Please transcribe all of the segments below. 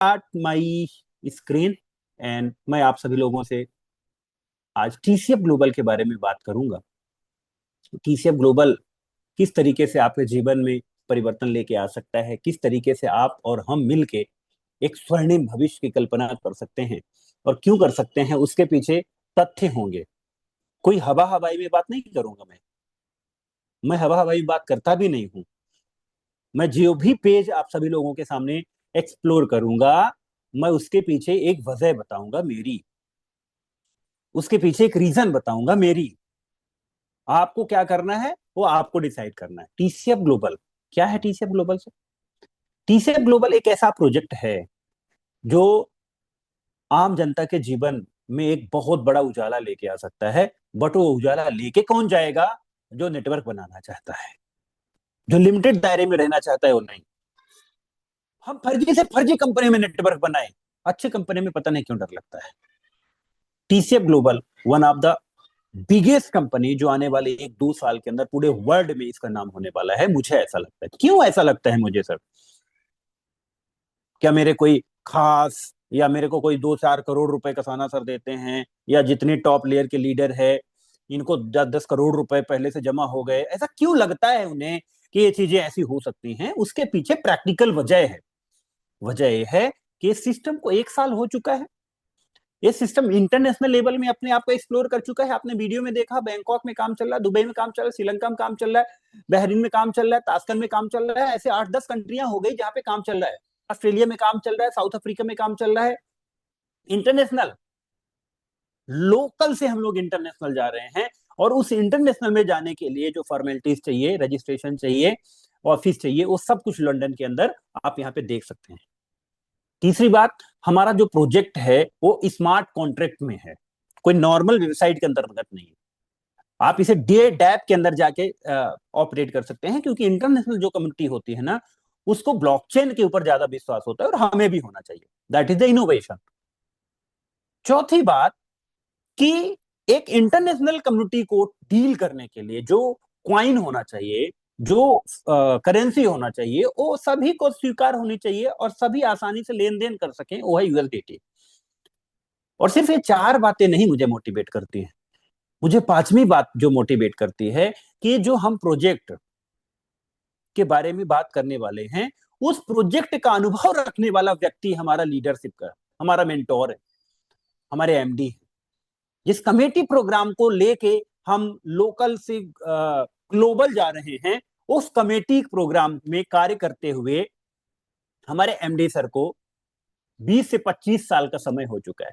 Start my screen and मैं आप सभी लोगों से आज टीसीएफ ग्लोबल के बारे में बात करूंगा। टीसीएफ ग्लोबल किस तरीके से आपके जीवन में परिवर्तन लेके आ सकता है, किस तरीके से आप और हम मिलके एक स्वर्णिम भविष्य की कल्पना कर सकते हैं और क्यों कर सकते हैं, उसके पीछे तथ्य होंगे। कोई हवा हवाई में बात नहीं करूंगा। मैं हवा हवाई में बात करता भी नहीं हूं। मैं जो भी पेज आप सभी लोगों के सामने एक्सप्लोर करूंगा, मैं उसके पीछे एक वजह बताऊंगा मेरी, उसके पीछे एक रीजन बताऊंगा मेरी। आपको क्या करना है वो आपको डिसाइड करना है। टीसीएफ ग्लोबल क्या है? टीसीएफ ग्लोबल से टीसीएफ ग्लोबल एक ऐसा प्रोजेक्ट है जो आम जनता के जीवन में एक बहुत बड़ा उजाला लेके आ सकता है। बट वो उजाला लेके कौन जाएगा? जो नेटवर्क बनाना चाहता है, जो लिमिटेड दायरे में रहना चाहता है, वो नहीं। हम फर्जी से फर्जी कंपनी में नेटवर्क बनाए, अच्छी कंपनी में पता नहीं क्यों डर लगता है। TCF global one of the biggest company जो आने वाले 1-2 साल के अंदर पूरे वर्ल्ड में इसका नाम होने वाला है, मुझे ऐसा लगता है। क्यों ऐसा लगता है मुझे सर? क्या मेरे कोई खास या मेरे को कोई 2-4 करोड़ रुपए का साना सर देते हैं, या जितने टॉप लेयर के लीडर है इनको 10-10 करोड़ रुपए पहले से जमा हो गए? ऐसा क्यों लगता है उन्हें कि ये चीजें ऐसी हो सकती हैं? उसके पीछे प्रैक्टिकल वजह है। वजह यह है कि इस सिस्टम को 1 साल हो चुका है। ये सिस्टम इंटरनेशनल लेवल में अपने आप को एक्सप्लोर कर चुका है। आपने वीडियो में देखा, बैंकॉक में काम चल रहा है, दुबई में काम चल रहा है, श्रीलंका में काम चल रहा है, बहरीन में काम चल रहा है, ताशकंद में काम चल रहा है। ऐसे 8-10 कंट्रियां हो गई जहां पे काम चल रहा है। ऑस्ट्रेलिया में काम चल रहा है, साउथ अफ्रीका में काम चल रहा है। इंटरनेशनल, लोकल से हम लोग इंटरनेशनल जा रहे हैं। और उस इंटरनेशनल में जाने के लिए जो फॉर्मेलिटीज चाहिए, रजिस्ट्रेशन चाहिए, ऑफिस चाहिए, वो सब कुछ लंदन के अंदर आप यहाँ पे देख सकते हैं। तीसरी बात, हमारा जो प्रोजेक्ट है वो स्मार्ट कॉन्ट्रैक्ट में है, कोई नॉर्मल वेबसाइट के अंतर्गत नहीं है। आप इसे डे डैप के अंदर जाके ऑपरेट कर सकते हैं, क्योंकि इंटरनेशनल जो कम्युनिटी होती है ना, उसको ब्लॉकचेन के ऊपर ज्यादा विश्वास होता है, और हमें भी होना चाहिए। That is the innovation. चौथी बात कि एक इंटरनेशनल कम्युनिटी को डील करने के लिए जो क्वाइन होना चाहिए, जो करेंसी होना चाहिए, वो सभी को स्वीकार होनी चाहिए और सभी आसानी से लेन देन कर सकें, वो है यूएसडीटी। और सिर्फ ये 4 बातें नहीं मुझे मोटिवेट करती हैं। मुझे 5वीं बात जो मोटिवेट करती है कि जो हम प्रोजेक्ट के बारे में बात करने वाले हैं, उस प्रोजेक्ट का अनुभव रखने वाला व्यक्ति हमारा लीडरशिप का, हमारा मेंटोर है, हमारे एमडी है। जिस कमेटी प्रोग्राम को लेके हम लोकल से ग्लोबल जा रहे हैं, उस कमेटी प्रोग्राम में कार्य करते हुए हमारे एमडी सर को 20 से 25 साल का समय हो चुका है।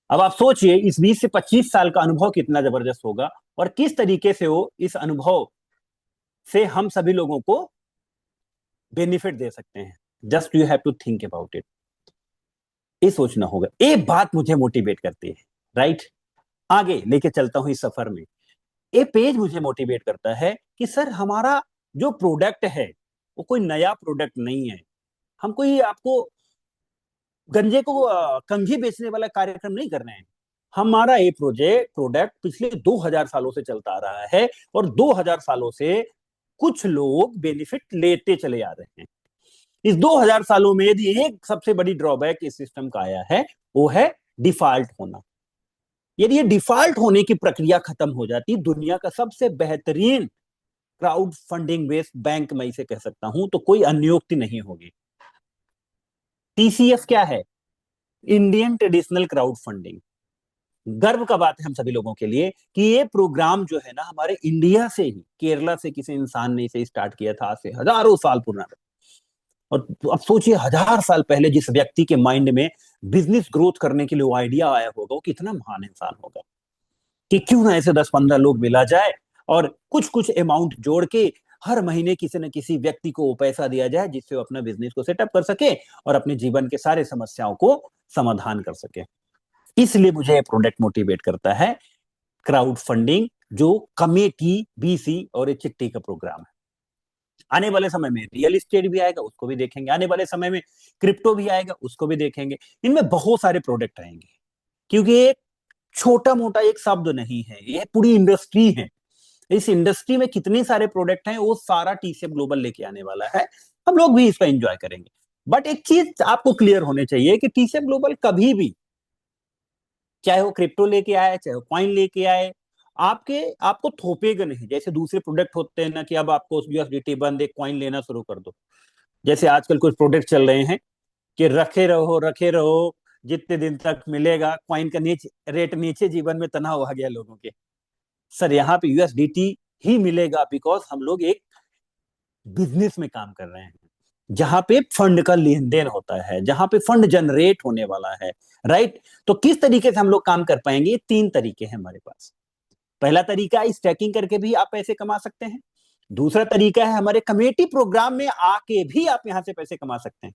अब आप सोचिए, इस 20 से 25 साल का अनुभव कितना जबरदस्त होगा, और किस तरीके से वो इस अनुभव से हम सभी लोगों को बेनिफिट दे सकते हैं। Just you have to think about it. ये सोचना होगा। एक बात मुझे मोटिवेट करती है, राइट? आगे लेके चलता हूं इस सफर में। ये पेज मुझे मोटिवेट करता है कि सर, हमारा जो प्रोडक्ट है वो कोई नया प्रोडक्ट नहीं है। हम कोई आपको गंजे को कंघी बेचने वाला कार्यक्रम नहीं कर रहे हैं। हमारा ये प्रोडक्ट पिछले 2000 सालों से चलता आ रहा है, और 2000 सालों से कुछ लोग बेनिफिट लेते चले आ रहे हैं। इस 2000 सालों में यदि एक सबसे बड़ी ड्रॉबैक इस सिस्टम का आया है, वो है डिफॉल्ट होना। यदि ये डिफॉल्ट होने की प्रक्रिया खत्म हो जाती, दुनिया का सबसे बेहतरीन क्राउड फंडिंग बेस्ड बैंक मैं इसे कह सकता हूं, तो कोई अन्योक्ति नहीं होगी। टीसीएफ क्या है? Indian traditional crowd funding. गर्व का बात है हम सभी लोगों के लिए कि ये प्रोग्राम जो है ना, हमारे इंडिया से ही, केरला से किसी इंसान ने इसे स्टार्ट किया था, आज से हजारों साल पुराना। और अब सोचिए, 1000 साल पहले जिस व्यक्ति के माइंड में बिजनेस ग्रोथ करने के लिए वो आइडिया आया होगा, वो कितना महान इंसान होगा कि क्यों ना ऐसे 10-15 लोग मिला जाए और कुछ कुछ अमाउंट जोड़ के हर महीने किसी न किसी व्यक्ति को वो पैसा दिया जाए, जिससे वो अपना बिजनेस को सेटअप कर सके और अपने जीवन के सारे समस्याओं को समाधान कर सके। इसलिए मुझे ये प्रोडक्ट मोटिवेट करता है। क्राउड फंडिंग जो कमेटी, बीसी और एक चिट्ठी का प्रोग्राम है। आने वाले समय में रियल एस्टेट भी आएगा, उसको भी देखेंगे। आने वाले समय में क्रिप्टो भी आएगा, उसको भी देखेंगे। इनमें बहुत सारे प्रोडक्ट आएंगे, क्योंकि ये छोटा मोटा एक शब्द नहीं है, ये पूरी इंडस्ट्री है। इस इंडस्ट्री में कितने सारे प्रोडक्ट हैं, वो सारा टीसीएफ ग्लोबल लेके आने वाला है। हम लोग भी इसका एंजॉय करेंगे। बट एक चीज आपको क्लियर होने चाहिए कि टीसीएफ ग्लोबल कभी भी, चाहे वो क्रिप्टो लेके आए चाहे वो कॉइन लेके आए, आपको थोपेगा नहीं। जैसे दूसरे प्रोडक्ट होते हैं ना, कि अब आपको यूएसडीटी बंद, एक कॉइन लेना शुरू कर दो। जैसे आजकल कुछ प्रोडक्ट चल रहे हैं कि रखे रहो, जितने दिन तक मिलेगा। कॉइन का नीचे रेट, नीचे जीवन में तनाव आ गया लोगों के। सर यहाँ पे यूएसडीटी ही मिलेगा, बिकॉज हम लोग एक बिजनेस में काम कर रहे हैं, जहां पे फंड का लेन देन होता है, जहां पे फंड जनरेट होने वाला है। राइट। तो किस तरीके से हम लोग काम कर पाएंगे? तीन तरीके हैं हमारे पास। पहला तरीका है स्टैकिंग करके भी आप पैसे कमा सकते हैं। दूसरा तरीका है हमारे कमेटी प्रोग्राम में आके भी आप यहां से पैसे कमा सकते हैं।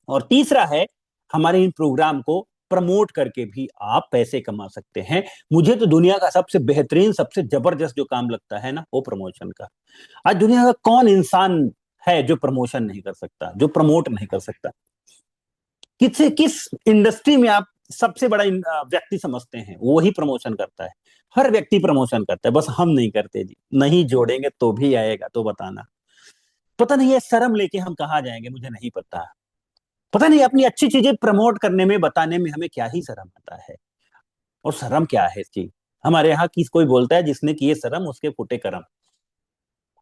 और तीसरा है हमारे इन प्रोग्राम को प्रमोट करके भी आप पैसे कमा सकते हैं। मुझे तो दुनिया का सबसे बेहतरीन, सबसे जबरदस्त जो काम लगता है ना, वो प्रमोशन का। आज दुनिया का कौन इंसान है जो प्रमोशन नहीं कर सकता, जो प्रमोट नहीं कर सकता? किस इंडस्ट्री में आप सबसे बड़ा व्यक्ति समझते हैं वो ही प्रमोशन करता है? हर व्यक्ति प्रमोशन करता है, बस हम नहीं करते जी। नहीं जोड़ेंगे तो भी आएगा, तो बताना। पता नहीं है शर्म लेके हम कहाँ जाएंगे, मुझे नहीं पता। पता नहीं अपनी अच्छी चीजें प्रमोट करने में, बताने में हमें क्या ही शर्म आता है। और शर्म क्या है इसकी? हमारे यहाँ किस कोई बोलता है, जिसने किए शर्म उसके फूटे करम।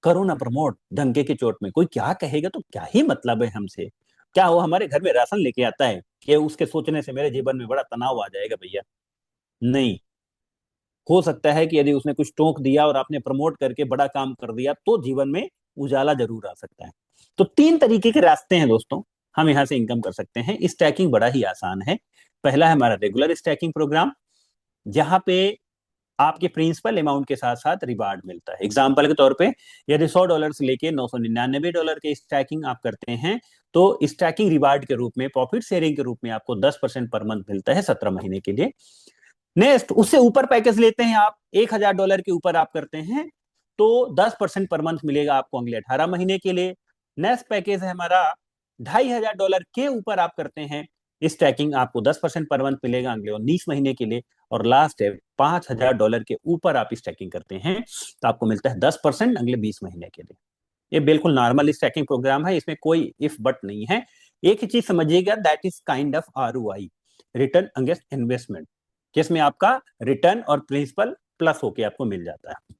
करो ना प्रमोट डंके की चोट में, कोई क्या कहेगा तो क्या ही मतलब है हमसे। क्या वो हमारे घर में राशन लेके आता है कि उसके सोचने से मेरे जीवन में बड़ा तनाव आ जाएगा? भैया नहीं। हो सकता है कि यदि उसने कुछ टोक दिया और आपने प्रमोट करके बड़ा काम कर दिया, तो जीवन में उजाला जरूर आ सकता है। तो तीन तरीके के रास्ते हैं दोस्तों, हम यहाँ से इनकम कर सकते हैं। स्टैकिंग बड़ा ही आसान है। पहला है हमारा रेगुलर स्टैकिंग प्रोग्राम, जहां पे आपके प्रिंसिपल अमाउंट के साथ साथ रिवार्ड मिलता है। एग्जाम्पल के तौर पे, यदि $100 से लेके $999 के स्टैकिंग आप करते हैं, तो स्टैकिंग रिवार्ड के रूप में, प्रॉफिट शेयरिंग के रूप में आपको 10% पर मंथ मिलता है 17 महीने के लिए। नेक्स्ट, उससे ऊपर पैकेज लेते हैं आप, $1000 के ऊपर आप करते हैं, तो 10% पर मंथ मिलेगा आपको अगले 18 महीने के लिए। नेक्स्ट पैकेज है हमारा $2500 के ऊपर आप करते हैं स्टैकिंग, आपको 10% पर मंथ मिलेगा अगले 19 महीने के लिए। और लास्ट है $5000 के ऊपर आप स्टैकिंग करते हैं, तो आपको मिलता है 10% अगले 20 महीने के लिए। ये बिल्कुल नॉर्मल स्टैकिंग प्रोग्राम है, इसमें कोई इफ बट नहीं है। एक ही चीज समझिएगा, that is kind of ROI, return against investment, जिसमें आपका रिटर्न और प्रिंसिपल प्लस होके आपको मिल जाता है।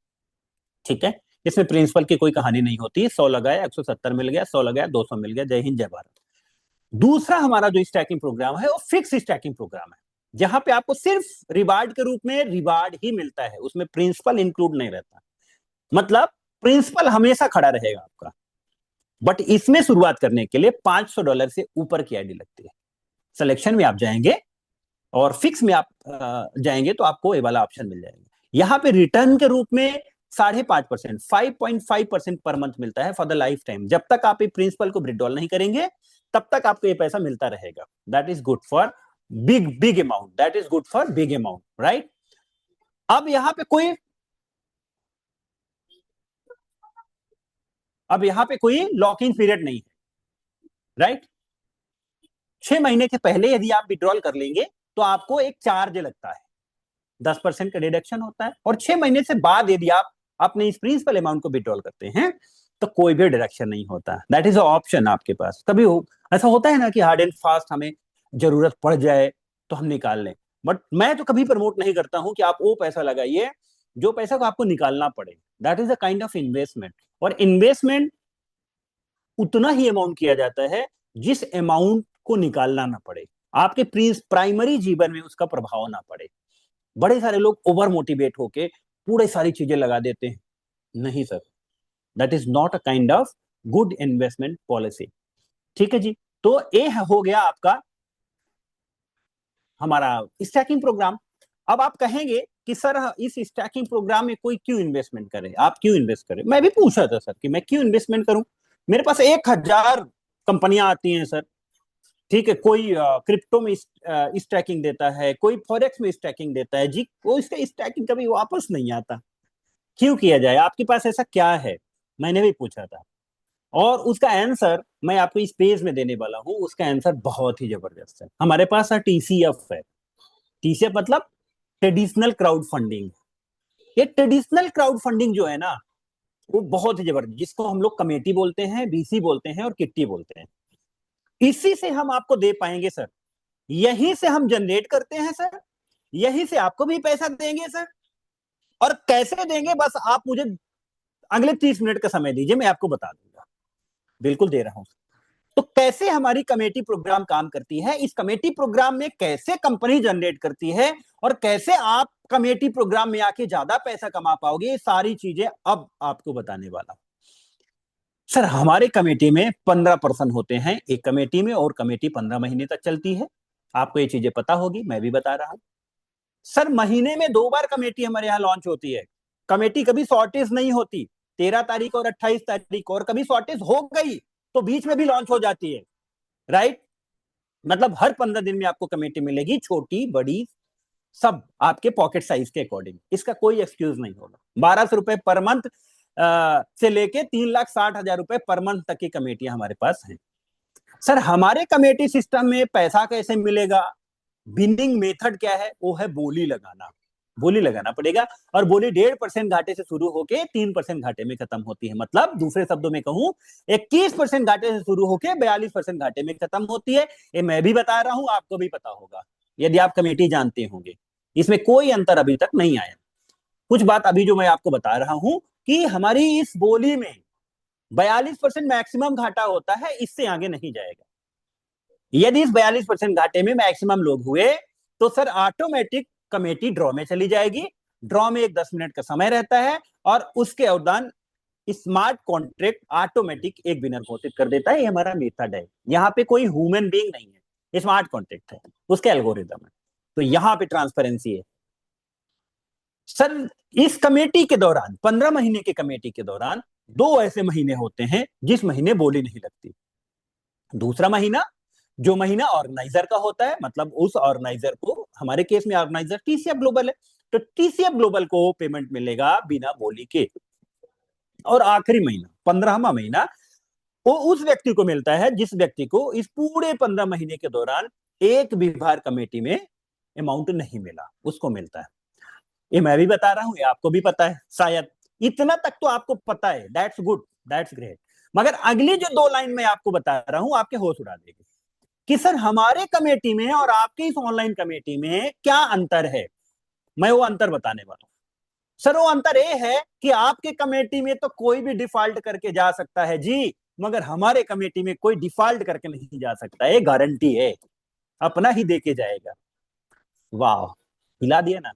ठीक है। इसमें प्रिंसिपल की कोई कहानी नहीं होती। 100 लगाया 170 मिल गया, 100 लगाया 200 मिल गया। जय हिंद जय भारत। दूसरा हमारा जो स्टैकिंग प्रोग्राम है वो फिक्स स्टैकिंग प्रोग्राम है, जहां पे आपको सिर्फ रिवार्ड के रूप में रिवार्ड ही मिलता है, उसमें प्रिंसिपल इंक्लूड नहीं रहता। मतलब प्रिंसिपल हमेशा खड़ा रहेगा आपका। बट इसमें शुरुआत करने के लिए $500 से ऊपर की आईडी लगती है। सिलेक्शन में आप जाएंगे और फिक्स में आप जाएंगे तो आपको ये वाला ऑप्शन मिल जाएगा। यहाँ पे रिटर्न के रूप में 5.5%, 5.5% पर मंथ मिलता है फॉर द लाइफ टाइम। जब तक आप प्रिंसिपल को विड्रॉल नहीं करेंगे, तब तक आपको ये पैसा मिलता रहेगा। That is good for big big amount, that is good for big amount, right. अब यहाँ पे कोई अब यहाँ पे कोई लॉक इन पीरियड नहीं है, राइट। 6 महीने के पहले यदि आप विड्रॉल कर लेंगे तो आपको एक चार्ज लगता है, 10% का डिडक्शन होता है। और 6 महीने से बाद यदि आप अपने इस प्रिंसिपल अमाउंट को विड्रॉल करते हैं, तो कोई भी डिडक्शन नहीं होता। दैट इज ऑप्शन आपके पास। कभी ऐसा होता है ना कि हार्ड एंड फास्ट हमें जरूरत पड़ जाए तो हम निकाल लें। बट मैं तो कभी प्रमोट नहीं करता हूं कि आप वो पैसा लगाइए जो पैसा को आपको निकालना पड़े। That is a kind of investment. और इन्वेस्टमेंट उतना ही अमाउंट किया जाता है जिस अमाउंट को निकालना ना पड़े, आपके प्राइमरी जीवन में उसका प्रभाव ना पड़े। बड़े सारे लोग ओवर मोटिवेट होके पूरे सारी चीजें लगा देते हैं। नहीं sir, that is not a kind of good investment policy. ठीक है जी। तो ये हो गया आपका हमारा स्टैकिंग प्रोग्राम। अब आप कहेंगे कि सर इस स्टैकिंग प्रोग्राम में कोई क्यों इन्वेस्टमेंट करे, आप क्यों इन्वेस्ट करें? मैं भी पूछा था सर कि मैं क्यों इन्वेस्टमेंट करूं। मेरे पास 1000 कंपनियां आती हैं सर। ठीक है, कोई क्रिप्टो में स्टैकिंग देता है, कोई फॉरेक्स में स्टैकिंग देता है जी, वो इसका स्टैकिंग कभी वापस नहीं आता। क्यों किया जाए, आपके पास ऐसा क्या है? मैंने भी पूछा था। और उसका आंसर मैं आपको इस पेज में देने वाला हूं। उसका आंसर बहुत ही जबरदस्त है। हमारे पास TCF है। TCF मतलब ट्रेडिशनल क्राउड फंडिंग। ये ट्रेडिशनल क्राउड फंडिंग जो है ना, वो बहुत ही जबरदस्त, जिसको हम लोग कमेटी बोलते हैं, BC बोलते हैं और किट्टी बोलते हैं। इसी से हम आपको दे पाएंगे सर, यहीं से हम जनरेट करते हैं सर, यहीं से आपको भी पैसा देंगे सर। और कैसे देंगे, बस आप मुझे अगले 30 मिनट का समय दीजिए, मैं आपको बता दूंगा। बिल्कुल दे रहा हूं। तो कैसे हमारी कमेटी प्रोग्राम काम करती है, इस कमेटी प्रोग्राम में कैसे कंपनी जनरेट करती है, और कैसे आप कमेटी प्रोग्राम में आके ज्यादा पैसा कमा पाओगे, ये सारी चीजें अब आपको बताने वाला हूं। सर हमारे कमेटी में 15% होते हैं एक कमेटी में, और कमेटी 15 महीने तक चलती है। आपको ये चीजें पता होगी, मैं भी बता रहा हूं। सर महीने में 2 बार कमेटी हमारे यहाँ लॉन्च होती है। कमेटी कभी शॉर्टेज नहीं होती, 13 तारीख और 28 तारीख को, और कभी शॉर्टेज हो गई तो बीच में भी लॉन्च हो जाती है, राइट। मतलब हर 15 दिन में आपको कमेटी मिलेगी, छोटी बड़ी सब आपके पॉकेट साइज के अकॉर्डिंग। इसका कोई एक्सक्यूज नहीं होगा। 1200 रुपए पर मंथ से लेके 3,60,000 रुपए पर मंथ तक की कमेटियां हमारे पास हैं। सर हमारे कमेटी सिस्टम में पैसा कैसे मिलेगा, बिनिंग मेथड क्या है, वो है बोली लगाना। बोली लगाना पड़ेगा, और बोली 1.5% घाटे से शुरू होके 3% घाटे में खत्म होती है। मतलब दूसरे शब्दों में कहूं, 21% घाटे से शुरू होके 42% घाटे में खत्म होती है। ये मैं भी बता रहा हूं, आपको भी पता होगा यदि आप कमेटी जानते होंगे। इसमें कोई अंतर अभी तक नहीं आया। कुछ बात अभी जो मैं आपको बता रहा हूं कि हमारी इस बोली में 42% मैक्सिमम घाटा होता है, इससे आगे नहीं जाएगा। यदि इस 42% घाटे में मैक्सिमम लोग हुए तो सर ऑटोमेटिक कमेटी ड्रॉ में चली जाएगी। ड्रॉ में एक 10 मिनट का समय रहता है, और उसके अवदान स्मार्ट कॉन्ट्रैक्ट ऑटोमेटिक एक विनर घोषित कर देता है। ये हमारा मेथड है, यहाँ पे कोई ह्यूमन बीइंग नहीं है, स्मार्ट कॉन्ट्रैक्ट है, उसके एल्गोरिदम है। तो यहाँ पे ट्रांसपेरेंसी है। सर इस कमेटी के दौरान, 15 महीने की कमेटी के दौरान, 2 ऐसे महीने होते हैं जिस महीने बोली नहीं लगती। दूसरा महीना, जो महीना ऑर्गेनाइजर का होता है, मतलब उस ऑर्गेनाइजर को, हमारे केस में ऑर्गेनाइजर टीसीएफ ग्लोबल है, तो टीसीएफ ग्लोबल को पेमेंट मिलेगा बिना बोली के। और आखिरी महीना, 15वां महीना, वो उस व्यक्ति को मिलता है जिस व्यक्ति को इस पूरे 15 महीने के दौरान एक भी बार कमेटी में अमाउंट नहीं मिला, उसको मिलता है। ये मैं भी बता रहा हूं, ये आपको भी पता है शायद। इतना तक तो आपको पता है, दैट्स गुड, दैट्स ग्रेट। मगर अगली जो 2 लाइन मैं आपको बता रहा हूं, आपके होश उड़ा देगी कि सर हमारे कमेटी में और आपकी इस ऑनलाइन कमेटी में क्या अंतर है। मैं वो अंतर बताने वाला हूं। सर वो अंतर ये है कि आपके कमेटी में तो कोई भी डिफॉल्ट करके जा सकता है जी, मगर हमारे कमेटी में कोई डिफॉल्ट करके नहीं जा सकता, ये गारंटी है, अपना ही देके जाएगा। वाह, हिला दिया ना।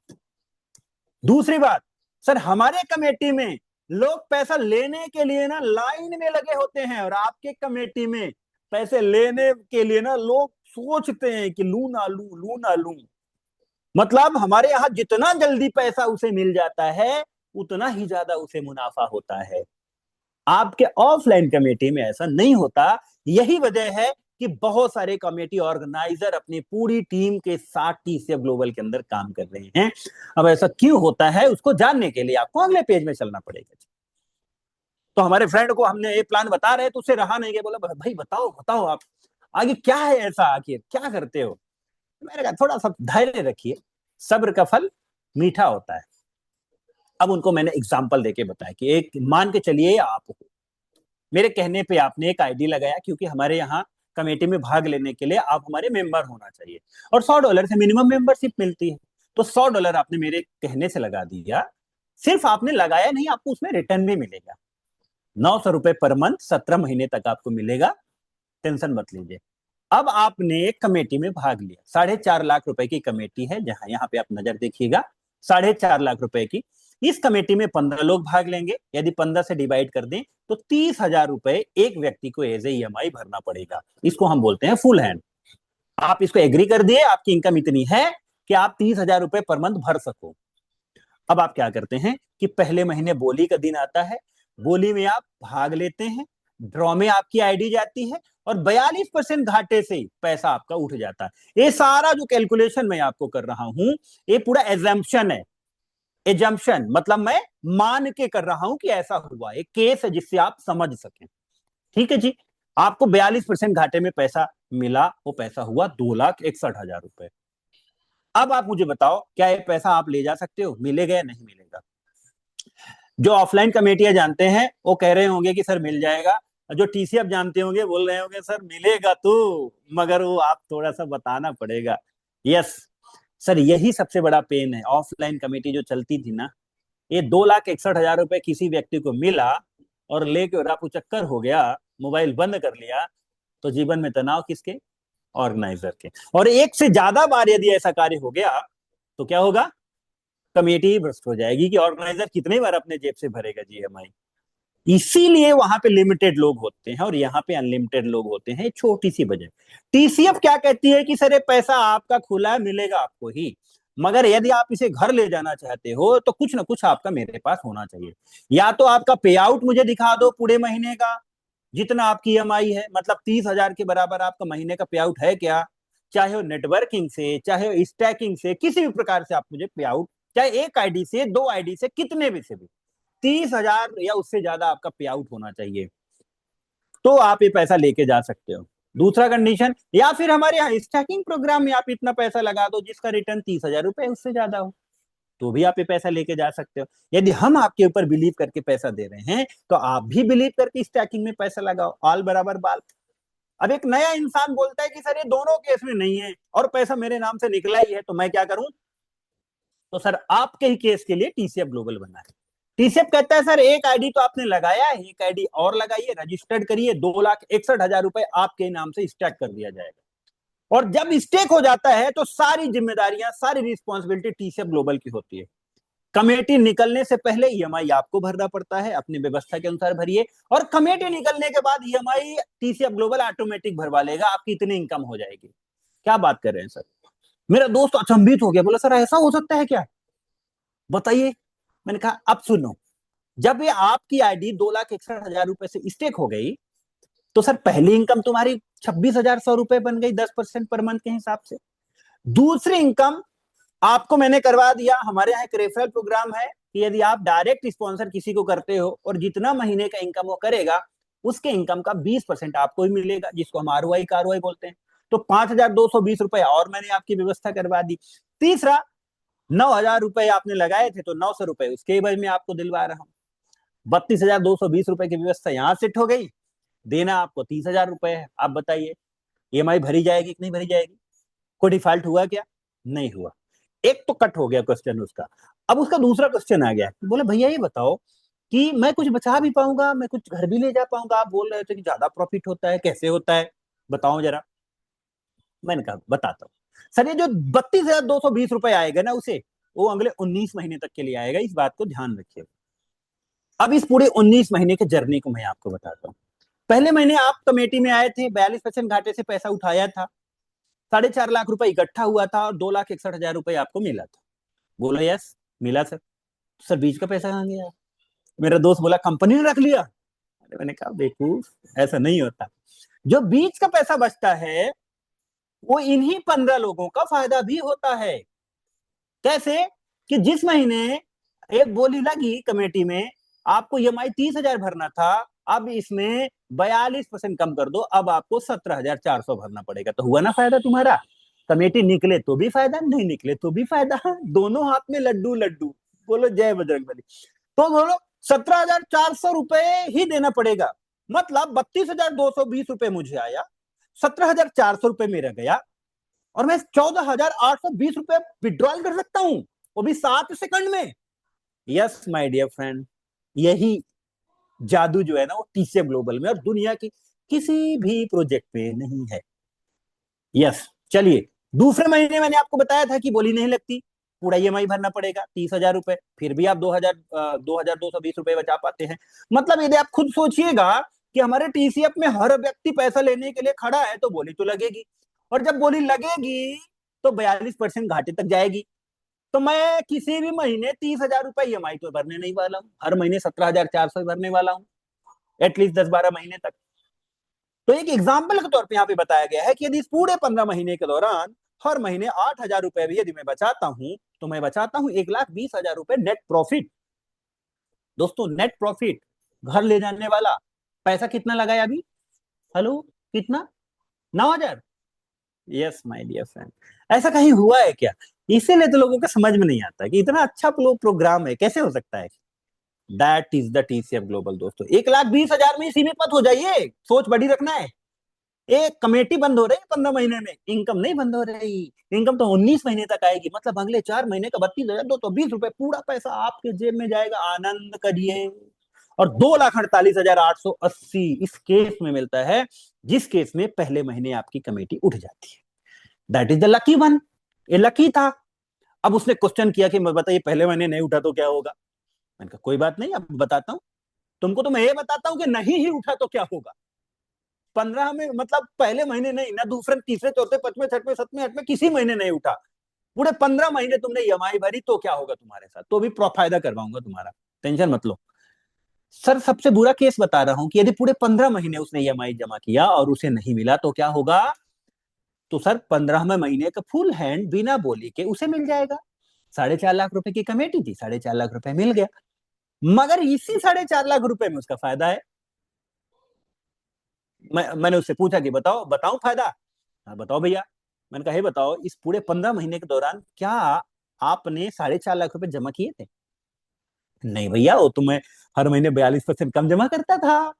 दूसरी बात, सर हमारे कमेटी में लोग पैसा लेने के लिए ना लाइन में लगे होते हैं, और आपके कमेटी में पैसे लेने के लिए ना लोग सोचते हैं कि लू ना लू, लू ना लू। मतलब हमारे यहाँ जितना जल्दी पैसा उसे मिल जाता है, उतना ही ज्यादा उसे मुनाफा होता है। आपके ऑफलाइन कमेटी में ऐसा नहीं होता। यही वजह है कि बहुत सारे कमेटी ऑर्गेनाइजर अपनी पूरी टीम के साथ टीसीएफ ग्लोबल के अंदर काम कर रहे हैं। अब ऐसा क्यों होता है, उसको जानने के लिए आपको अगले पेज में चलना पड़ेगा। तो हमारे फ्रेंड को हमने ये प्लान बता रहे, तो उसे रहा नहीं गया, बोला भाई बताओ बताओ आप आगे क्या है, ऐसा आखिर क्या करते हो। मैंने कहा थोड़ा सा धैर्य रखिए, सब्र का फल मीठा होता है। अब उनको मैंने एग्जाम्पल देके बताया कि एक मान के चलिए आप, मेरे कहने पे आपने एक आईडी लगाया, क्योंकि हमारे यहाँ कमेटी में भाग लेने के लिए आप हमारे मेंबर होना चाहिए, और $100 से मिनिमम मेंबरशिप मिलती है। तो $100 आपने मेरे कहने से लगा दिया। सिर्फ आपने लगाया नहीं, आपको उसमें रिटर्न भी मिलेगा। $900 पर मंथ, 17 महीने तक आपको मिलेगा। टेंशन मत लीजिए। अब आपने एक कमेटी में भाग लिया, 4.5 लाख रुपए की कमेटी है, जहां यहाँ पे आप नजर देखिएगा, 4.5 लाख रुपए की। इस कमेटी में 15 लोग भाग लेंगे। यदि 15 से डिवाइड कर दें तो 30,000 रुपए एक व्यक्ति को एज ए EMI भरना पड़ेगा। इसको हम बोलते हैं फुल हैंड। आप इसको एग्री कर दिए, आपकी इनकम इतनी है कि आप 30,000 रुपए पर मंथ भर सको। अब आप क्या करते हैं कि पहले महीने बोली का दिन आता है, बोली में आप भाग लेते हैं, ड्रॉ में आपकी आईडी जाती है, और 42% घाटे से पैसा आपका उठ जाता है। ये सारा जो कैलकुलेशन मैं आपको कर रहा हूं, ये पूरा एजम्पशन है। एजम्पशन मतलब मैं मान के कर रहा हूं कि ऐसा हुआ, एक केस है जिससे आप समझ सकें। ठीक है जी। आपको 42% घाटे में पैसा मिला, वो पैसा हुआ 2,61,000 रुपए। अब आप मुझे बताओ, क्या ये पैसा आप ले जा सकते हो, मिलेगा या नहीं मिलेगा। जो ऑफलाइन कमेटियां जानते हैं वो कह रहे होंगे कि सर मिल जाएगा, जो टीसीएफ जानते होंगे बोल रहे होंगे सर मिलेगा तो, मगर वो आप थोड़ा सा बताना पड़ेगा। यस सर, यही सबसे बड़ा पेन है। ऑफलाइन कमेटी जो चलती थी ना, ये 2,61,000 रुपए किसी व्यक्ति को मिला और लेके रापू चक्कर हो गया, मोबाइल बंद कर लिया, तो जीवन में तनाव किसके? ऑर्गेनाइजर के। और एक से ज्यादा बार यदि ऐसा कार्य हो गया तो क्या होगा? कमेटी ही भ्रष्ट हो जाएगी कि ऑर्गेनाइजर कितनी बार अपने जेब से भरेगा जीएमआई। इसीलिए वहां पे लिमिटेड लोग होते हैं और यहाँ पे अनलिमिटेड लोग होते हैं, छोटी सी वजह। टीसीएफ क्या कहती है कि सर ये पैसा आपका खुला है, मिलेगा आपको ही, मगर यदि आप इसे घर ले जाना चाहते हो तो कुछ ना कुछ आपका मेरे पास होना चाहिए। या तो आपका पे आउट मुझे दिखा दो पूरे महीने का, जितना आपकी ईएमआई है, मतलब 30,000 के बराबर आपका महीने का पे आउट है क्या? चाहे वो नेटवर्किंग से, चाहे वो स्टैकिंग से, किसी भी प्रकार से आप मुझे पे आउट, चाहे एक आईडी से, दो आईडी से, कितने भी से भी 30,000 या उससे ज्यादा आपका पे आउट होना चाहिए, तो आप ये पैसा लेके जा सकते हो। दूसरा कंडीशन, या फिर हमारे यहाँ स्टैकिंग प्रोग्राम में आप इतना पैसा लगा दो जिसका रिटर्न 30,000 रुपए उससे ज्यादा हो, तो भी आप ये पैसा लेके जा सकते हो। यदि हम आपके ऊपर बिलीव करके पैसा दे रहे हैं तो आप भी बिलीव करके स्टैकिंग में पैसा लगाओ, ऑल बराबर बाल। अब एक नया इंसान बोलता है कि सर ये दोनों केस में नहीं है और पैसा मेरे नाम से निकला ही है, तो मैं क्या करूं? तो सर आपके ही केस के लिए टीसीएफ ग्लोबल बना है। टीसीएफ कहता है सर एक आईडी तो आपने लगाया है, एक आईडी और लगाइए, रजिस्टर्ड करिए, 2,61,000 रुपए आपके नाम से स्टैक कर दिया जाएगा। और जब स्टेक हो जाता है तो सारी जिम्मेदारियां, सारी रिस्पॉन्सिबिलिटी टीसीएफ ग्लोबल की होती है। कमेटी निकलने से पहले ईएमआई आपको भरना पड़ता है, अपनी व्यवस्था के अनुसार भरिए, और कमेटी निकलने के बाद ईएमआई टीसीएफ ग्लोबल ऑटोमेटिक भरवा लेगा, आपकी इतनी इनकम हो जाएगी। क्या बात कर रहे हैं सर? मेरा दोस्त अचंभित हो गया, बोला सर ऐसा हो सकता है क्या, बताइए। मैंने कहा अब सुनो, जब ये आपकी आईडी 2,61,000 रुपए से स्टेक हो गई तो सर पहली इनकम तुम्हारी 26,100 रुपए बन गई, 10% पर मंथ के हिसाब से। दूसरी इनकम आपको मैंने करवा दिया, हमारे यहाँ एक रेफरल प्रोग्राम है कि यदि आप डायरेक्ट स्पॉन्सर किसी को करते हो और जितना महीने का इनकम वो करेगा उसके इनकम का 20% आपको ही मिलेगा, जिसको हम आरओआई कारवाई बोलते हैं। तो 5,220 रुपए और मैंने आपकी व्यवस्था करवा दी। तीसरा, 9,000 रुपए आपने लगाए थे तो 900 रुपए उसके एवज में आपको दिलवा रहा हूँ। 32,220 रुपए की व्यवस्था यहाँ सेट हो गई, देना आपको 30,000 रुपए है। आप बताइए ईएमआई भरी जाएगी कि नहीं भरी जाएगी? कोई डिफॉल्ट हुआ क्या? नहीं हुआ। एक तो कट हो गया क्वेश्चन उसका। अब उसका दूसरा क्वेश्चन आ गया, बोले भैया ये बताओ कि मैं कुछ बचा भी पाऊंगा, मैं कुछ घर भी ले जा पाऊंगा, आप बोल रहे थे कि ज्यादा प्रॉफिट होता है, कैसे होता है बताओ जरा। मैंने कहा बताता हूँ सर, ये जो 32,220 रुपए आएगा ना उसे, वो अगले 19 महीने तक के लिए आएगा, इस बात को ध्यान रखिए। अब इस पूरे 19 महीने के जर्नी को मैं आपको बताता हूँ। पहले महीने आप कमेटी में आए थे, 42% घाटे से पैसा उठाया था, 4.5 लाख रुपए इकट्ठा हुआ था और 2,61,000 रुपए आपको मिला था। बोलो यस मिला सर। सर बीच का पैसा कहाँ गया? मेरा दोस्त बोला कंपनी ने रख लिया। अरे मैंने कहा बेवकूफ, ऐसा नहीं होता। जो बीच का पैसा बचता है वो इन्हीं 15 लोगों का फायदा भी होता है। कैसे? कि जिस महीने एक बोली लगी कमेटी में, आपको ईएमआई 30,000 भरना था, अब इसमें 42% कम कर दो, अब आपको 17,400 भरना पड़ेगा, तो हुआ ना फायदा तुम्हारा। कमेटी निकले तो भी फायदा, नहीं निकले तो भी फायदा, दोनों हाथ में लड्डू लड्डू। बोलो जय बजरंगबली। तो बोलो 17,400 रुपए ही देना पड़ेगा, मतलब 32,220 रुपए मुझे आया, 17,400 रुपए मेरा गया, और मैं 14,820 रुपए विड्रॉल कर सकता हूं, वो भी 7 सेकंड में। यस माय डियर फ्रेंड, यही जादू जो है ना वो टीसीएफ ग्लोबल में और दुनिया की किसी भी प्रोजेक्ट में नहीं है। यस चलिए, दूसरे महीने मैंने आपको बताया था कि बोली नहीं लगती, पूरा ईएमआई भरना पड़ेगा 30,000 रुपए, फिर भी आप 2,220 रुपए बचा पाते हैं। मतलब यदि आप खुद सोचिएगा कि हमारे टीसीएफ में हर व्यक्ति पैसा लेने के लिए खड़ा है तो बोली तो लगेगी, और जब बोली लगेगी तो 42% घाटे तक जाएगी। तो मैं किसी भी महीने 30,000 रुपए ईएमआई तो भरने नहीं वाला हूँ, हर महीने 17,400 भरने वाला हूँ, एटलीस्ट 10-12 महीने तक। तो एक एग्जाम्पल के तौर पे यहाँ पे बताया गया है कि यदि इस पूरे 15 महीने के दौरान हर महीने 8,000 रुपए भी यदि मैं बचाता हूं तो मैं बचाता हूं 1,20,000 रुपए नेट प्रॉफिट। दोस्तों नेट प्रॉफिट, घर ले जाने वाला पैसा कितना लगाया अभी? हेलो, कितना? 9,000। यस माय डियर फ्रेंड, ऐसा कहीं हुआ है क्या? इसीलिए तो लोगों को समझ में नहीं आता कि इतना अच्छा प्रोग्राम है कैसे हो सकता है। That is the TCF global. दोस्तों 1,20,000 में ही सीमित मत हो जाइए, सोच बड़ी रखना है। एक कमेटी बंद हो रही है 15 महीने में, इनकम नहीं बंद हो रही। इनकम तो 19 महीने तक आएगी, मतलब अगले 4 महीने का 32,220 रुपए पूरा पैसा आपके जेब में जाएगा। आनंद करिए। और 2,48,880 इस केस में मिलता है, जिस केस में पहले महीने आपकी कमेटी उठ जाती है। That is the lucky one. ये लकी था। अब उसने क्वेश्चन किया कि मैं बताइए पहले महीने नहीं उठा तो क्या होगा। मैंने कहा कोई बात नहीं, अब बताता हूँ तुमको। तो मैं ये बताता हूँ कि नहीं ही उठा तो क्या होगा। 15 में मतलब पहले महीने नहीं ना, दूसरे तीसरे चौथे पांचवें छठवें सातवें आठवें किसी महीने नहीं उठा, पूरे 15 महीने तुमने ईएमआई भरी तो क्या होगा तुम्हारे साथ, तो भी फायदा करवाऊंगा तुम्हारा, टेंशन मत लो। सर सबसे बुरा केस बता रहा हूं कि यदि पूरे 15 महीने उसने ईएमआई जमा किया और उसे नहीं मिला तो क्या होगा। तो सर 15वें महीने का फुल हैंड बिना बोली के उसे मिल जाएगा। 4.5 लाख रुपए की कमेटी थी, 4.5 लाख रुपए मिल गया। मगर इसी 4.5 लाख रुपए में उसका फायदा है। मैंने उससे पूछा कि बताओ बताओ फायदा। हाँ बताओ भैया। मैंने कहा हे बताओ, इस पूरे 15 महीने के दौरान क्या आपने 4.5 लाख रुपए जमा किए थे। नहीं भैया, वो तो मैं हर महीने 42% कम जमा करता था।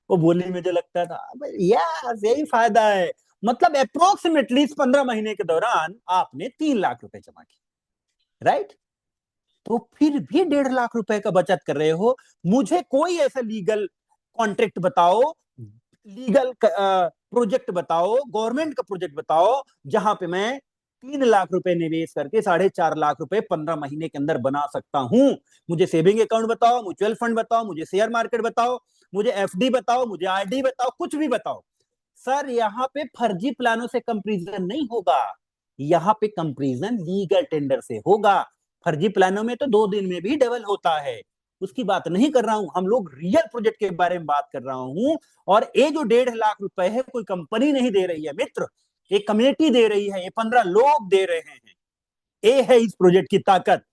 वो बोलने में जो लगता था, यस यही फायदा है। मतलब अप्रोक्सीमेटली इस 15 महीने के दौरान आपने 3 लाख रुपए जमा किए, राइट। तो फिर भी 1.5 लाख रुपए का बचत कर रहे हो। मुझे कोई ऐसा लीगल कॉन्ट्रैक्ट बताओ, लीगल प्रोजेक्ट बताओ, गवर्नमेंट का प्रोजेक्ट बताओ, जहां पे मैं 3 लाख रुपए निवेश करके 4.5 लाख रुपए 15 महीने के अंदर बना सकता हूं। मुझे सेविंग अकाउंट बताओ, म्यूचुअल फंड बताओ, मुझे शेयर मार्केट बताओ, मुझे एफडी बताओ, मुझे आरडी बताओ, कुछ भी बताओ। सर यहाँ पे फर्जी प्लानों से कंपेरिजन नहीं होगा, यहाँ पे कंपेरिजन लीगल टेंडर से होगा। फर्जी प्लानों में तो 2 दिन में भी डबल होता है, उसकी बात नहीं कर रहा हूं। हम लोग रियल प्रोजेक्ट के बारे में बात कर रहा हूं। और ये जो 1.5 लाख रुपए है, कोई कंपनी नहीं दे रही है मित्र, एक कमेटी दे रही है, ये 15 लोग दे रहे हैं। ये है इस प्रोजेक्ट की ताकत।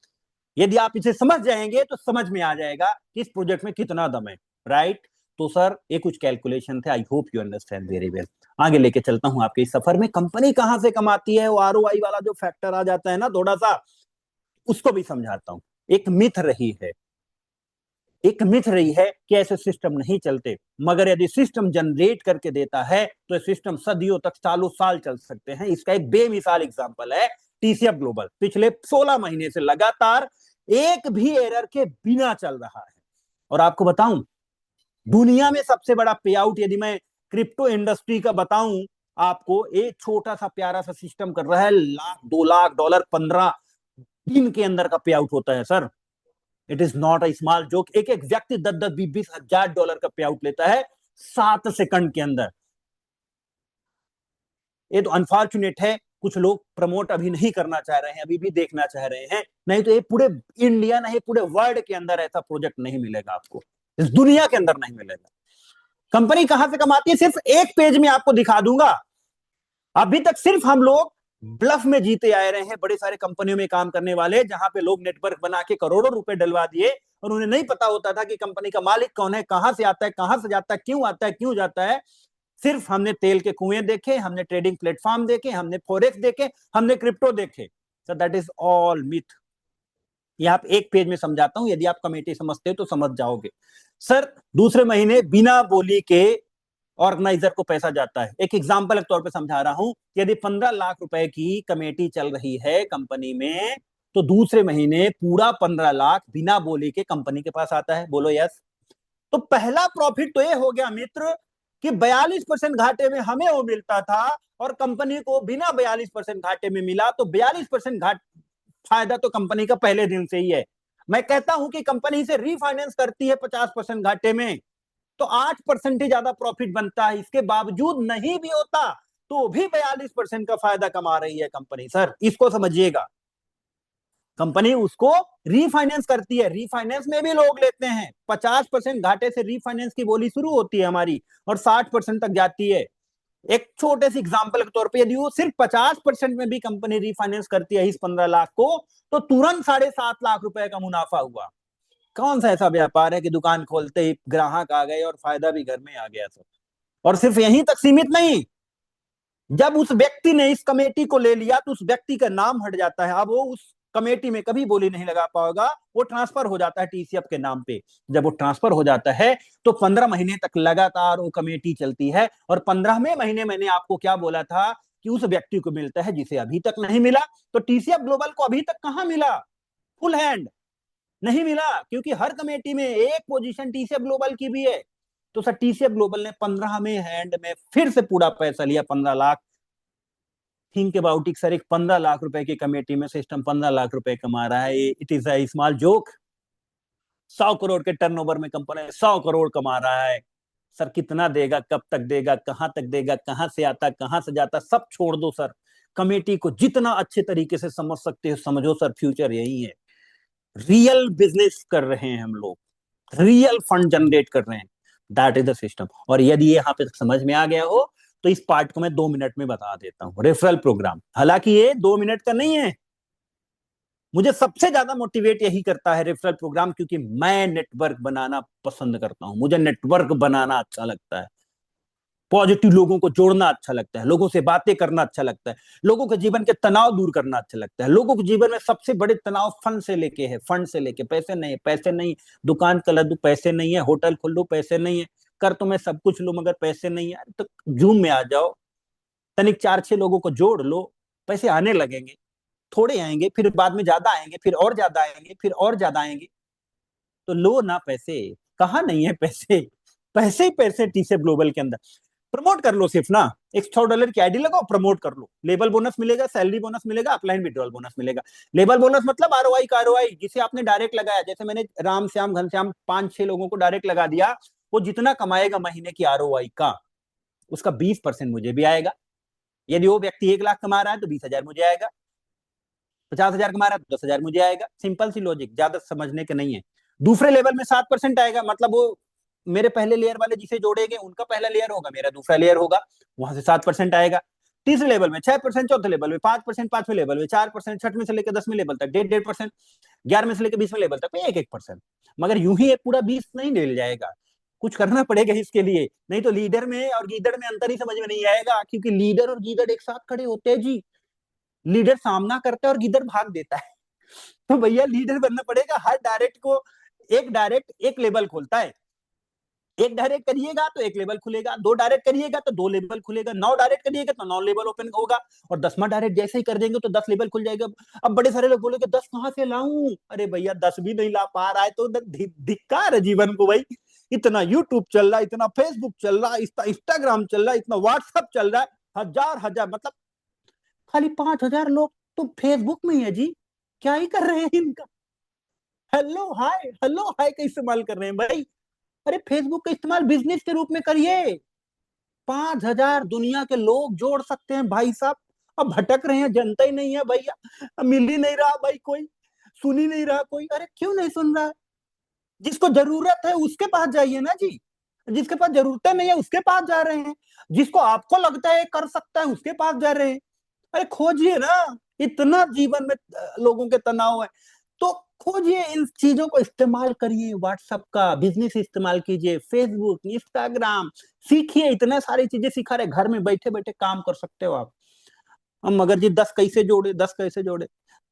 यदि आप इसे समझ जाएंगे तो समझ में आ जाएगा कि इस प्रोजेक्ट में कितना दम है, राइट। तो सर ये कुछ कैलकुलेशन थे, I hope you understand very well. आगे लेके चलता हूं आपके इस सफर में। कंपनी कहां से कमाती है, वो आरओआई वाला जो फैक्टर आ जाता है ना थोड़ा सा, उसको भी समझाता हूं। एक मिथ रही है, एक मिथ रही है कि ऐसे सिस्टम नहीं चलते, मगर यदि सिस्टम जनरेट करके देता है तो सिस्टम सदियों तक सालों साल चल सकते हैं। इसका एक बेमिसाल एग्जांपल है टीसीएफ ग्लोबल। पिछले 16 महीने से लगातार एक भी एरर के बिना चल रहा है। और आपको बताऊं, दुनिया में सबसे बड़ा पे आउट यदि मैं क्रिप्टो इंडस्ट्री का बताऊं आपको, एक छोटा सा प्यारा सा सिस्टम कर रहा है, लाख 2 लाख डॉलर 15 दिन के अंदर का पे आउट होता है sir. It is not a small joke. एक एक व्यक्ति 10-10 20-20 हजार डॉलर का पे आउट लेता है 7 सेकंड के अंदर। ये तो अनफॉर्चुनेट है, कुछ लोग प्रमोट अभी नहीं करना चाह रहे हैं, अभी भी देखना चाह रहे हैं। नहीं तो ये पूरे इंडिया नहीं, पूरे वर्ल्ड के अंदर ऐसा प्रोजेक्ट नहीं मिलेगा आपको, इस दुनिया के अंदर नहीं मिलेगा। कंपनी कहां से कमाती है, सिर्फ एक पेज में आपको दिखा दूंगा। अभी तक सिर्फ हम लोग ब्लफ में जीते आए रहे हैं, बड़े सारे कंपनियों में काम करने वाले, जहां पे लोग नेटवर्क बना के करोड़ों रुपए डलवा दिए और उन्हें नहीं पता होता था कि कंपनी का मालिक कौन है, कहां से आता है, कहां से जाता है, क्यों आता है, क्यों जाता है। सिर्फ हमने तेल के कुएं देखे, हमने ट्रेडिंग प्लेटफॉर्म देखे, हमने फॉरेक्स देखे, हमने क्रिप्टो देखे। So that is all myth. ये आप एक पेज में समझाता हूं, यदि आप कमेटी समझते हो तो समझ जाओगे। सर दूसरे महीने बिना बोली के ऑर्गेनाइजर को पैसा जाता है। एक एग्जांपल के तौर पे समझा रहा हूं, यदि 15 लाख रुपए की कमेटी चल रही है कंपनी में, तो दूसरे महीने पूरा 15 लाख बिना बोली के कंपनी के पास आता है। बोलो यस। तो पहला प्रॉफिट तो ये हो गया मित्र कि 42% घाटे में हमें वो मिलता था और कंपनी को बिना 42% घाटे में मिला। तो 42% घाट फायदा तो कंपनी का पहले दिन से ही है। मैं कहता हूं कि कंपनी से रीफाइनेंस करती है 50% घाटे में, तो 8% ही ज्यादा प्रॉफिट बनता है। इसके बावजूद नहीं भी होता तो भी 42% का फायदा कमा रही है कंपनी। सर इसको समझिएगा, कंपनी उसको रीफाइनेंस करती है, रीफाइनेंस में भी लोग लेते हैं। 50% घाटे से रीफाइनेंस की बोली शुरू होती है हमारी और 60% तक जाती है। एक छोटे से एग्जांपल के तौर पे, यदि वो सिर्फ 50% में भी कंपनी रीफाइनेंस करती है इस 15 लाख को, तो तुरंत 7.5 लाख रुपए का मुनाफा हुआ। कौन सा ऐसा व्यापार है कि दुकान खोलते ही ग्राहक आ गए और फायदा भी घर में आ गया सब। और सिर्फ यहीं तक सीमित नहीं, जब उस व्यक्ति ने इस कमेटी को ले लिया तो उस व्यक्ति का नाम हट जाता है। अब वो उस कमेटी में कभी बोली नहीं लगा पाएगा, वो ट्रांसफर हो जाता है टीसीएफ के नाम पे। जब वो ट्रांसफर हो जाता है तो 15 महीने तक लगातार वो कमेटी चलती है, और 15वें महीने मैंने आपको क्या बोला था कि उस व्यक्ति को मिलता है जिसे अभी तक नहीं मिला। तो टीसीएफ ग्लोबल को अभी तक कहां मिला? फुल हैंड नहीं मिला, क्योंकि हर कमेटी में एक पोजीशन टीसीएफ ग्लोबल की भी है। तो सर टीसीएफ ग्लोबल ने 15वें हैंड में फिर से पूरा पैसा लिया, 15 lakh. Think about it sir, एक 15 लाख रुपए की कमेटी में सिस्टम 15 लाख रुपए कमा रहा है। It is a small joke. 100 crore के टर्नओवर में कंपनी 100 करोड़ कमा रहा है। सर कितना देगा, कब तक देगा, कहां तक देगा, कहां से आता, कहां से जाता, सब छोड़ दो सर। कमेटी को जितना अच्छे तरीके से समझ सकते हो समझो सर, फ्यूचर यही है। रियल बिजनेस कर रहे हैं हम लोग, रियल फंड जनरेट कर रहे हैं। That is the system. और यदि ये यहाँ पे समझ में आ गया हो तो इस पार्ट को मैं 2 मिनट में बता देता हूँ। रेफरल प्रोग्राम, हालांकि ये 2 मिनट का नहीं है, मुझे सबसे ज्यादा मोटिवेट यही करता है रेफरल प्रोग्राम, क्योंकि मैं नेटवर्क बनाना पसंद करता हूं। मुझे नेटवर्क बनाना अच्छा लगता है, पॉजिटिव लोगों को जोड़ना अच्छा लगता है, लोगों से बातें करना अच्छा लगता है, लोगों के जीवन के तनाव दूर करना अच्छा लगता है। लोगों के जीवन में सबसे बड़े तनाव फंड से लेके है, फंड से लेके पैसे नहीं है, पैसे नहीं, दुकान कला दू पैसे नहीं है, होटल खोल दू पैसे नहीं है, कर तो मैं सब कुछ लू मगर पैसे नहीं है। तो जूम में आ जाओ, तनिक 4-6 लोगों को जोड़ लो, पैसे आने लगेंगे। थोड़े आएंगे, फिर बाद में ज्यादा आएंगे, फिर और ज्यादा आएंगे, फिर और ज्यादा आएंगे। तो लो ना पैसे, कहाँ नहीं है पैसे, पैसे ही पैसे टीसे ग्लोबल के अंदर। प्रमोट कर लो सिर्फ ना, एक $100 की आईडी लगाओ, प्रमोट कर लो, लेबल बोनस मिलेगा, सैलरी बोनस मिलेगा, अपलाइन विड्रॉल बोनस मिलेगा। लेबल बोनस मतलब आरओआई का आरओआई, जिसे आपने डायरेक्ट लगाया। जैसे मैंने राम श्याम घनश्याम 5-6 लोगों को डायरेक्ट लगा दिया, वो जितना कमाएगा महीने की आरओआई का, उसका 20% मुझे भी आएगा। यदि वो व्यक्ति 1 लाख कमा रहा है तो 20,000 मुझे आएगा, 50,000 कमा रहा है तो 10,000 मुझे आएगा। सिंपल सी लॉजिक, ज्यादा समझने के नहीं है। दूसरे लेवल में 7% आएगा, मतलब वो मेरे पहले लेयर वाले जिसे जोड़ेंगे उनका पहला लेयर होगा, मेरा दूसरा लेयर होगा, वहां से 7% आएगा। तीसरे लेवल में 6%, चौथे लेवल में 5%, 5वें लेवल में 4%, 6वें से लेकर 10वें लेवल तक 1.5%, 11वें से लेकर 20वें लेवल तक 1-1%। मगर यूं ही एक पूरा 20 नहीं मिल जाएगा, कुछ करना पड़ेगा इसके लिए, नहीं तो लीडर में और गीदड़ में अंतर ही समझ में नहीं आएगा, क्योंकि लीडर और गीदड़ एक साथ खड़े होते हैं जी। लीडर सामना करता है और गिदर भाग देता है। तो भैया लीडर बनना पड़ेगा। हर डायरेक्ट को एक डायरेक्ट एक लेवल खोलता है, एक डायरेक्ट करिएगा तो एक लेवल खुलेगा, 2 डायरेक्ट करिएगा तो 2 लेवल खुलेगा, 9 डायरेक्ट करिएगा तो 9 लेवल ओपन होगा, और 10वां डायरेक्ट जैसे ही कर देंगे तो 10 लेवल खुल जाएगा। अब बड़े सारे लोग बोलेंगे 10 कहां से लाऊं? अरे भैया 10 भी नहीं ला पा रहा है तो धिक्कार है जीवन को भाई। इतना यूट्यूब चल रहा है, इतना फेसबुक चल रहा है, इतना इंस्टाग्राम चल रहा है, इतना व्हाट्सएप चल रहा है, हजार हजार मतलब खाली 5,000 लोग तो फेसबुक में ही है जी। क्या ही कर रहे हैं इनका, हेलो हाय का इस्तेमाल कर रहे हैं भाई। अरे फेसबुक का इस्तेमाल बिजनेस के रूप में करिए। 5,000 दुनिया के लोग जोड़ सकते हैं भाई साहब। अब भटक रहे हैं, जनता ही नहीं है भैया, मिल ही नहीं रहा भाई, कोई सुन ही नहीं रहा कोई। अरे क्यों नहीं सुन रहा? जिसको जरूरत है उसके पास जाइए ना जी, जिसके पास जरूरत नहीं है उसके पास जा रहे हैं, जिसको आपको लगता है कर सकता है उसके पास जा रहे हैं। अरे खोजिए ना, इतना जीवन में लोगों के तनाव है, तो खोजिए, इन चीजों को इस्तेमाल करिए। व्हाट्सएप का बिजनेस इस्तेमाल कीजिए, फेसबुक, इंस्टाग्राम सीखिए, इतने सारी चीजें सिखा रहे, घर में बैठे बैठे काम कर सकते हो आप। अब मगर जी 10 कैसे जोड़े, 10 कैसे जोड़े?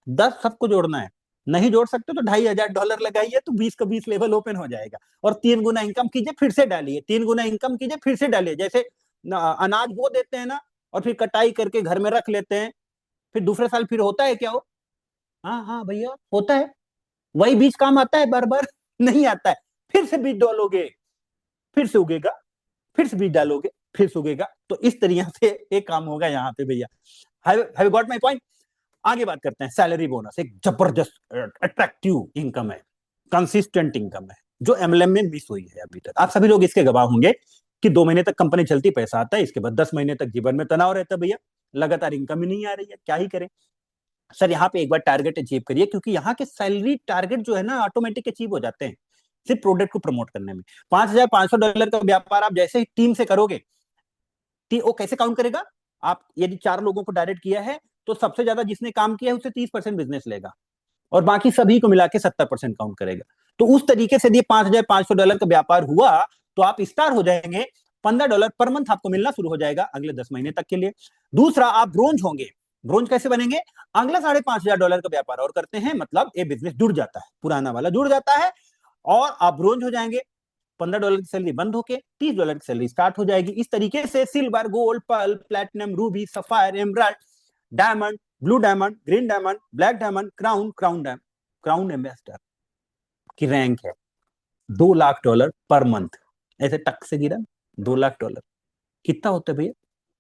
10 सबको जोड़ना है, नहीं जोड़ सकते तो $2,500 लगाइए तो 20 का 20 लेवल ओपन हो जाएगा। और 3 गुना इनकम कीजिए, फिर से डालिए, 3 गुना इनकम कीजिए, फिर से डालिए। जैसे अनाज बो देते हैं ना, और फिर कटाई करके घर में रख लेते हैं, फिर दूसरे साल फिर होता है क्या हो? हाँ हाँ भैया होता है, वही बीज काम आता है बार बार? नहीं आता है। फिर से बीज डालोगे, फिर से उगेगा, फिर से बीज डालोगे, फिर से उगेगा। तो इस तरीके से एक काम होगा यहाँ पे भैया। Have got my point? आगे बात करते हैं। सैलरी बोनस एक जबरदस्त अट्रैक्टिव इनकम है, कंसिस्टेंट इनकम है, जो एमएलएम में मिस हुई है अभी तक। आप सभी लोग इसके गवाह होंगे कि 2 महीने तक कंपनी चलती, पैसा आता है, इसके बाद 10 महीने तक जीवन में तनाव रहता है भैया, लगातार इनकम ही नहीं आ रही है, क्या ही करें? सर यहाँ पे एक बार टारगेट अचीव करिए, क्योंकि यहाँ के सैलरी टारगेट जो है ना ऑटोमेटिक अचीव हो जाते हैं सिर्फ प्रोडक्ट को प्रमोट करने में। $5,500 का व्यापार आप जैसे ही टीम से करोगे, वो कैसे काउंट करेगा? आप यदि 4 लोगों को डायरेक्ट किया है तो सबसे ज्यादा जिसने काम किया है उससे 30% बिजनेस लेगा, और बाकी सभी को मिला के 70% काउंट करेगा। तो उस तरीके से यदि $5,500 का व्यापार हुआ तो आप स्टार हो जाएंगे। $15 पर मंथ आपको मिलना शुरू हो जाएगा अगले 10 महीने तक के लिए। दूसरा, आप ब्रोंज होंगे, ब्रोंज कैसे बनेंगे? अगला $5,500 का व्यापार और करते हैं, मतलब ये बिजनेस जुड़ जाता है, पुराना वाला जुड़ जाता है, और आप ब्रोंज हो जाएंगे। $15 की सैलरी बंद होके $30 की सैलरी स्टार्ट हो जाएगी। इस तरीके से silver, gold, pearl, platinum, ruby, sapphire, emerald, diamond, blue diamond, green diamond, black diamond, crown ambassador की रैंक है $2 लाख पर मंथ। ऐसे टक से गिरा $2 लाख। कितना होता है भैया?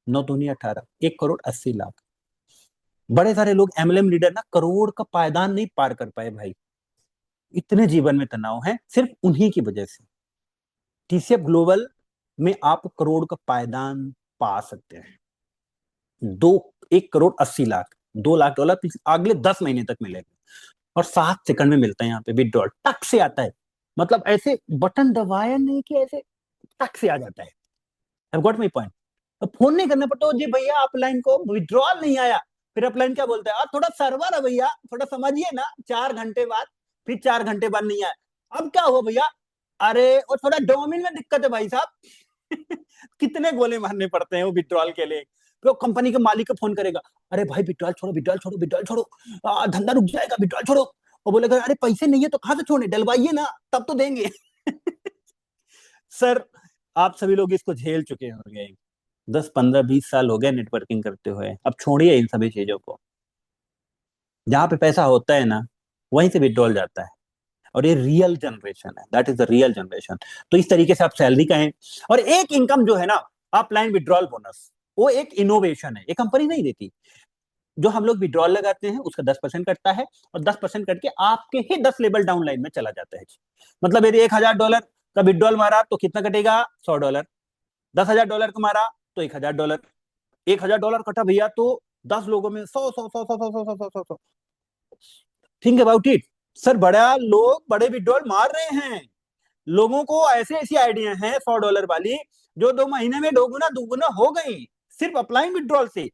9 दूनी 18, 1,80,00,000। बड़े सारे लोग एमएलएम लीडर ना करोड़ का पायदान नहीं पार कर पाए भाई। इतने जीवन में तनाव है सिर्फ उन्हीं की वजह से। टीसीएफ ग्लोबल में आप करोड़ का पायदान पा सकते हैं। 1,80,00,000, $2 लाख अगले 10 महीने तक मिलेगा, और 7 सेकंड में मिलता है। यहाँ पे विड्रॉल टक से आता है, मतलब ऐसे बटन दबाया नहीं कि ऐसे टक से आ जाता है। I've got my point। अब फोन नहीं करना पड़ता, जी भैया अपलाइन को विड्रॉल नहीं आया, फिर अपलाइन क्या बोलता है, थोड़ा सर्वर है भैया, थोड़ा समझिए ना, 4 घंटे बाद, फिर 4 घंटे बाद नहीं आया। अब क्या हुआ भैया? अरे वो थोड़ा डोमेन में दिक्कत है भाई साहब। कितने गोले मारने पड़ते हैं वो विड्रॉल के लिए। तो कंपनी के मालिक को फोन करेगा, अरे भाई विड्रॉल छोड़ो, विड्रॉल छोड़ो, विड्रॉल छोड़ो, धंधा रुक जाएगा, विड्रॉल छोड़ो। वो बोलेगा अरे पैसे नहीं है तो कहां से छोड़े, डलवाइए ना, तब तो देंगे। सर, आप सभी लोग इसको झेल चुके होंगे। 10, 15, 20 साल हो गए नेटवर्किंग करते हुए। अब छोड़िए इन सभी चीजों को। जहां पे पैसा होता है ना, वहीं से विड्रॉल जाता है। और ये रियल जनरेशन है, that is the real generation. तो इस तरीके से आप सैलरी कहें, और एक इनकम जो है ना, अपलाइन विड्रॉल बोनस, वो एक इनोवेशन है, ये कंपनी नहीं देती। जो हम लोग विड्रॉल लगाते हैं उसका 10% कटता है, और 10% कट के आपके ही 10 लेवल डाउन लाइन में चला जाता है। मतलब यदि $1,000 का विड्रॉल मारा तो कितना कटेगा? $100। $10,000 का मारा तो $1,000। $1,000 कटा भैया तो 10 लोगों में 100 100 100 100 100 100 100। Think about it. सर, बड़ा लोग बड़े विड्रॉल मार रहे हैं। लोगों को ऐसे ऐसी आइडिया हैं $100 वाली, जो 2 महीने में दोगुना दुगुना हो गई, सिर्फ अप्लाइंग विड्रॉल से।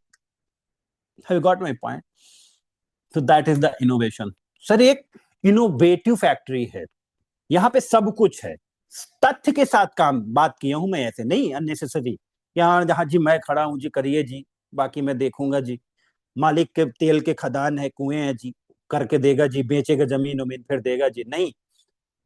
Have got my point? तो that is the innovation. Sir, एक इनोवेटिव फैक्ट्री है, यहाँ पे सब कुछ है। तथ्य के साथ काम बात किया हूं मैं, ऐसे नहीं अननेसेसरी। यहाँ जहां जी मैं खड़ा हूं जी, करिए जी, बाकी मैं देखूंगा जी। मालिक के तेल के खदान है, कुएं हैं जी, करके देगा जी, बेचेगा जमीन उमीन फिर देगा जी, नहीं।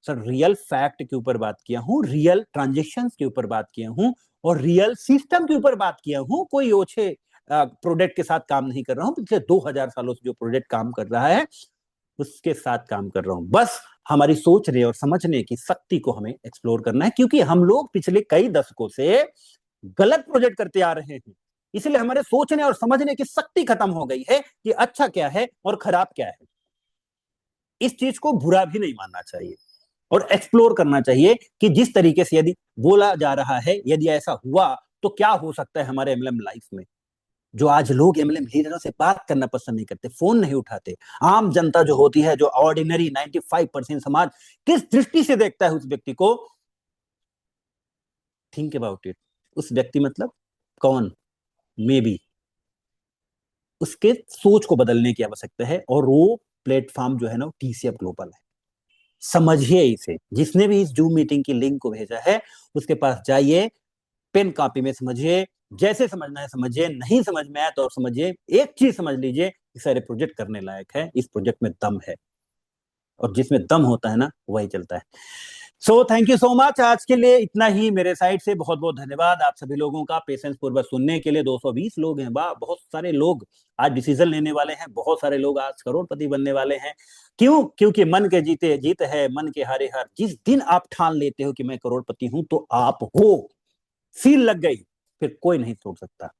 सर, रियल फैक्ट के ऊपर बात किया हूँ, रियल ट्रांजेक्शन के ऊपर बात किया हूँ, और रियल सिस्टम के ऊपर बात किया हूँ। कोई ओछे प्रोडक्ट के साथ काम नहीं कर रहा हूँ। पिछले 2,000 सालों से जो प्रोडक्ट काम कर रहा है उसके साथ काम कर रहा हूं। बस हमारी सोचने और समझने की शक्ति को हमें एक्सप्लोर करना है, क्योंकि हम लोग पिछले कई दशकों से गलत प्रोजेक्ट करते आ रहे हैं। इसलिए हमारे सोचने और समझने की शक्ति खत्म हो गई है कि अच्छा क्या है और खराब क्या है। इस चीज को बुरा भी नहीं मानना चाहिए, और एक्सप्लोर करना चाहिए कि जिस तरीके से यदि बोला जा रहा है, यदि ऐसा हुआ तो क्या हो सकता है हमारे एमएलएम लाइफ में। जो आज लोग एमएलएम लीडरों से बात करना पसंद नहीं करते, फोन नहीं उठाते, आम जनता जो होती है, जो ऑर्डिनरी 95% समाज किस दृष्टि से देखता है उस व्यक्ति को, थिंक अबाउट इट। उस व्यक्ति मतलब कौन? मे बी उसके सोच को बदलने की आवश्यकता है, और वो प्लेटफॉर्म जो है ना, टीसीएफ ग्लोबल है। समझिए इसे। जिसने भी इस जूम मीटिंग की लिंक को भेजा है उसके पास जाइए, पेन कॉपी में समझिए, जैसे समझना है समझिए, नहीं समझ में आया तो समझिए। एक चीज समझ लीजिए कि सारे प्रोजेक्ट करने लायक है, इस प्रोजेक्ट में दम है, और जिसमें दम होता है ना वही चलता है। So thank you so much. आज के लिए इतना ही मेरे साइड से। बहुत बहुत धन्यवाद आप सभी लोगों का पेशेंस पूर्वक सुनने के लिए। 220 लोग हैं, वाह, बहुत सारे लोग आज डिसीजन लेने वाले हैं, बहुत सारे लोग आज करोड़पति बनने वाले हैं। क्यों? क्योंकि मन के जीते जीत है, मन के हारे हार। जिस दिन आप ठान लेते हो कि मैं करोड़पति हूं तो आप हो, सील लग गई, फिर कोई नहीं तोड़ सकता।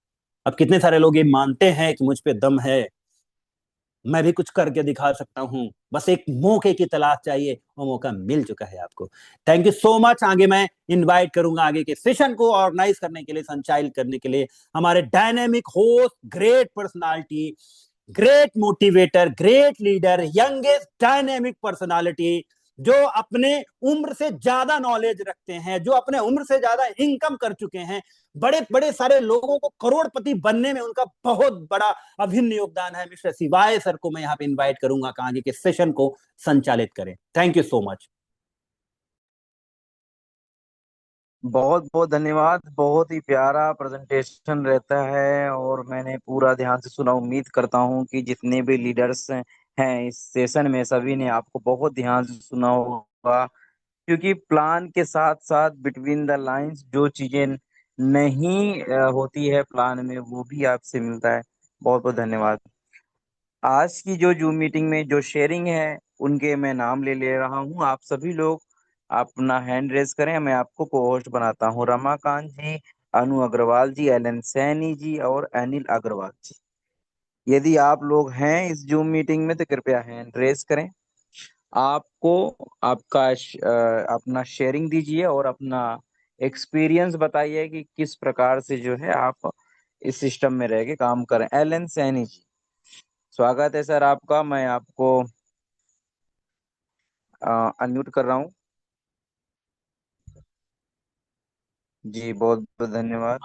अब कितने सारे लोग ये मानते हैं कि मुझ पे दम है, मैं भी कुछ करके दिखा सकता हूं, बस एक मौके की तलाश चाहिए, वो मौका मिल चुका है आपको। Thank you so much. आगे मैं इनवाइट करूंगा आगे के सेशन को ऑर्गेनाइज करने के लिए, संचालित करने के लिए, हमारे dynamic host, great personality, great motivator, great leader, youngest dynamic personality, जो अपने उम्र से ज्यादा नॉलेज रखते हैं, जो अपने उम्र से ज्यादा इनकम कर चुके हैं, बड़े बड़े सारे लोगों को करोड़पति बनने में उनका बहुत बड़ा अभिन्न योगदान है। मिस्टर शिवाय सर को मैं यहाँ पे इनवाइट करूंगा आगे के सेशन को संचालित करें। Thank you so much. बहुत बहुत धन्यवाद। बहुत ही प्यारा प्रेजेंटेशन रहता है और मैंने पूरा ध्यान से सुना। उम्मीद करता हूँ कि जितने भी लीडर्स हैं इस सेशन में सभी ने आपको बहुत ध्यान से सुना होगा, क्योंकि प्लान के साथ साथ बिटवीन द लाइंस जो चीजें नहीं होती है प्लान में, वो भी आपसे मिलता है। बहुत बहुत धन्यवाद। आज की जो जूम मीटिंग में जो शेयरिंग है उनके मैं नाम ले ले रहा हूँ। आप सभी लोग अपना हैंड रेज करें, मैं आपको को होस्ट बनाता हूँ। रमाकांत जी, अनु अग्रवाल जी, एल एन सैनी जी और अनिल अग्रवाल जी। यदि आप लोग हैं इस जूम मीटिंग में तो कृपया हैंड रेज करें। आपको अपना शेयरिंग दीजिए और अपना एक्सपीरियंस बताइए कि किस प्रकार से जो है आप इस सिस्टम में रह के काम करें। एल एन सैनी जी, स्वागत है सर आपका। मैं आपको अनम्यूट कर रहा हूँ। जी बहुत बहुत धन्यवाद।